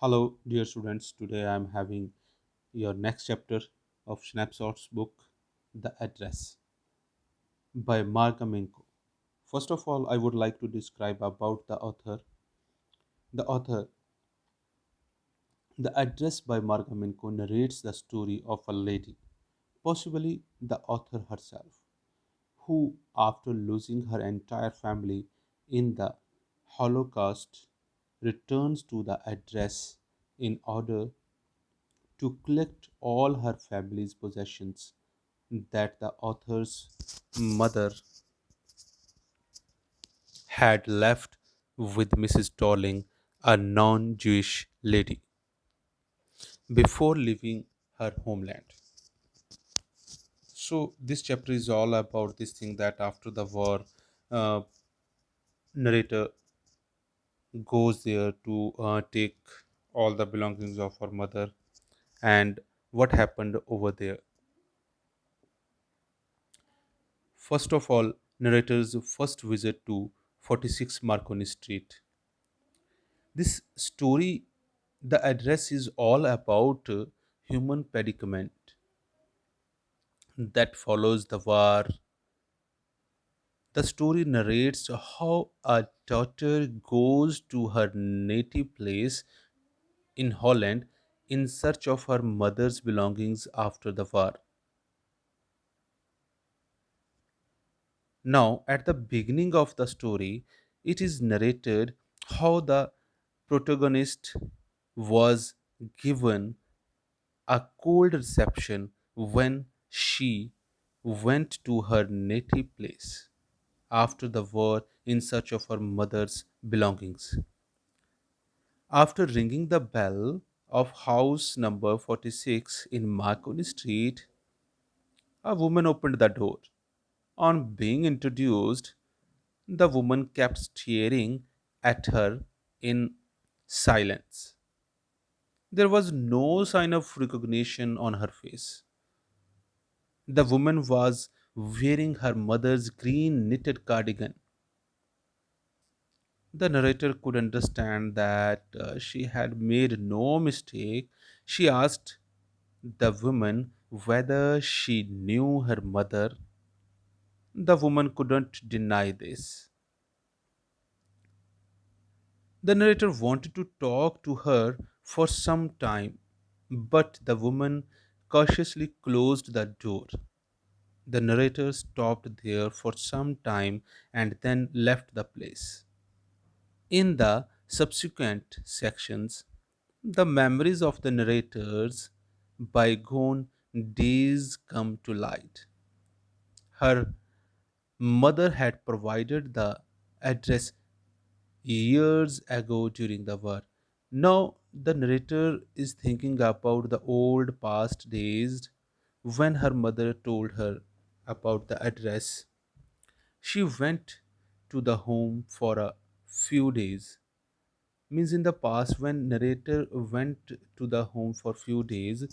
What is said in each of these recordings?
Hello, dear students. Today I am having your next chapter of Snapshots book, The Address by Markamenko. First of all, I would like to describe about the author. The author, The Address by Markamenko narrates the story of a lady, possibly the author herself, who, after losing her entire family in the Holocaust, returns to the address in order to collect all her family's possessions that the author's mother had left with Mrs. Darling, a non Jewish lady, before leaving her homeland. So, this chapter is all about this thing that after the war, uh, narrator goes there to take all the belongings of her mother and what happened over there. First of all, narrator's first visit to 46 Marconi Street. This story, the address is all about human predicament that follows the war. The story narrates how a daughter goes to her native place in Holland in search of her mother's belongings after the war. Now, at the beginning of the story, it is narrated how the protagonist was given a cold reception when she went to her native place after the war in search of her mother's belongings. After ringing the bell of house number 46 in Marconi Street, a woman opened the door. On being introduced, the woman kept staring at her in silence. There was no sign of recognition on her face. The woman was wearing her mother's green knitted cardigan. The narrator could understand that she had made no mistake. She asked the woman whether she knew her mother. The woman couldn't deny this. The narrator wanted to talk to her for some time, but the woman cautiously closed the door. The narrator stopped there for some time and then left the place. In the subsequent sections, the memories of the narrator's bygone days come to light. Her mother had provided the address years ago during the war. Now, the narrator is thinking about the old past days when her mother told her about the address. She went to the home for a few days. Means in the past, when narrator went to the home for few days,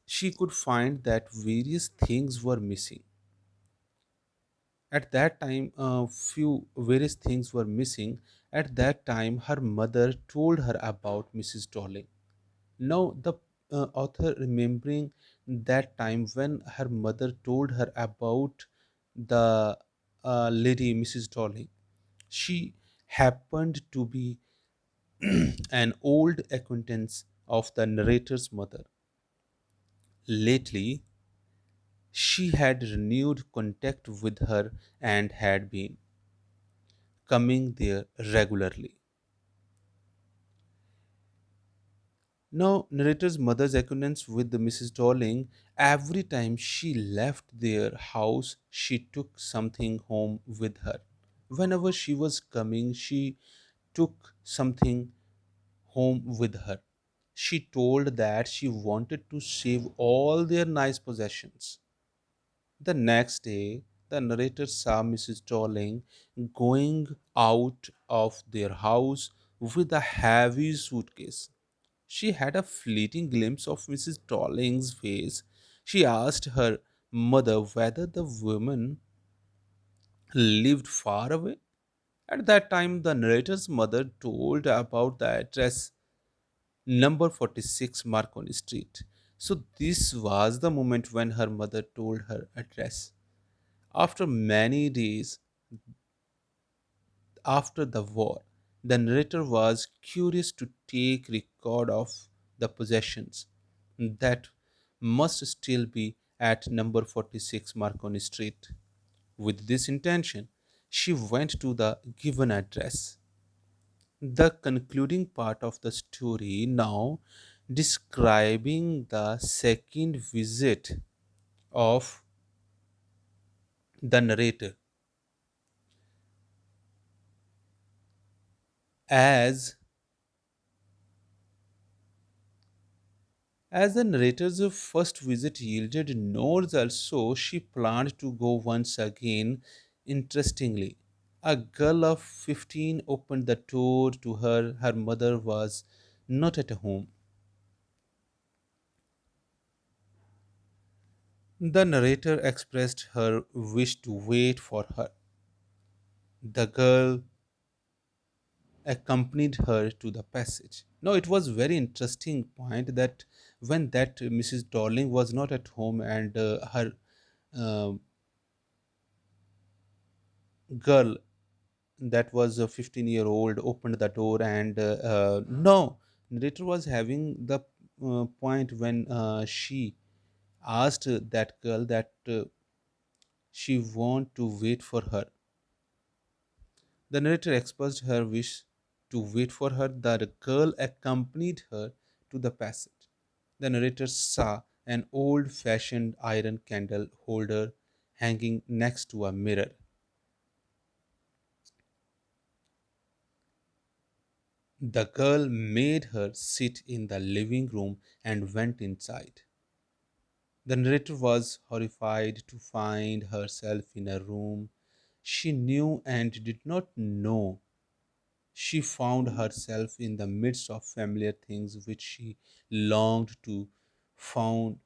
she could find that various things were missing. At that time, few various things were missing. At that time, her mother told her about Mrs. Darling. Now, the author remembering that time when her mother told her about the lady Mrs. Darling, she happened to be an old acquaintance of the narrator's mother. Lately, she had renewed contact with her and had been coming there regularly. Now, narrator's mother's acquaintance with the Mrs. Darling, every time she left their house, she took something home with her. Whenever she was coming, she took something home with her. She told that she wanted to save all their nice possessions. The next day, the narrator saw Mrs. Darling going out of their house with a heavy suitcase. She had a fleeting glimpse of Mrs. Darling's face. She asked her mother whether the woman lived far away. At that time, the narrator's mother told about the address. number 46 Marconi Street. So, this was the moment when her mother told her address. After many days after the war, the narrator was curious to take record of the possessions that must still be at number 46 Marconi Street. With this intention, she went to the given address. The concluding part of the story now describing the second visit of the narrator as the narrator's first visit yielded no results, so she planned to go once again. Interestingly, a girl of 15 opened the door to her. Her mother was not at home. The narrator expressed her wish to wait for her. The girl accompanied her to the passage. Now, it was very interesting point that when that Mrs. Darling was not at home and her uh, girl that was a 15-year-old opened the door and no narrator was having the point when she asked that girl that she want to wait for her. The narrator expressed her wish to wait for her. The girl accompanied her to the passage. The narrator saw an old fashioned iron candle holder hanging next to a mirror. The girl made her sit in the living room and went inside. The narrator was horrified to find herself in a room she knew and did not know. She found herself in the midst of familiar things which she longed to found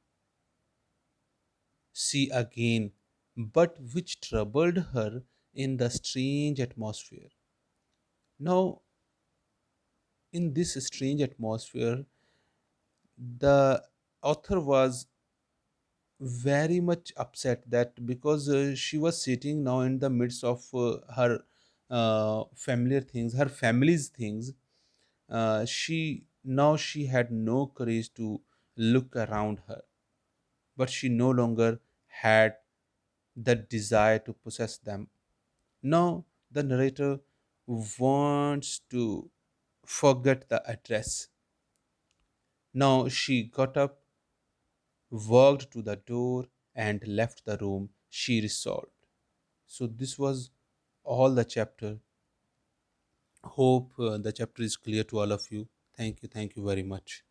see again, but which troubled her in the strange atmosphere. Now, in this strange atmosphere, the author was very much upset that because she was sitting now in the midst of her familiar things, her family's things, she had no courage to look around her, but she no longer had the desire to possess them. Now the narrator wants to forget the address. Now she got up, walked to the door, and left the room. She resolved. So this was all the chapter. Hope the chapter is clear to all of you. Thank you very much.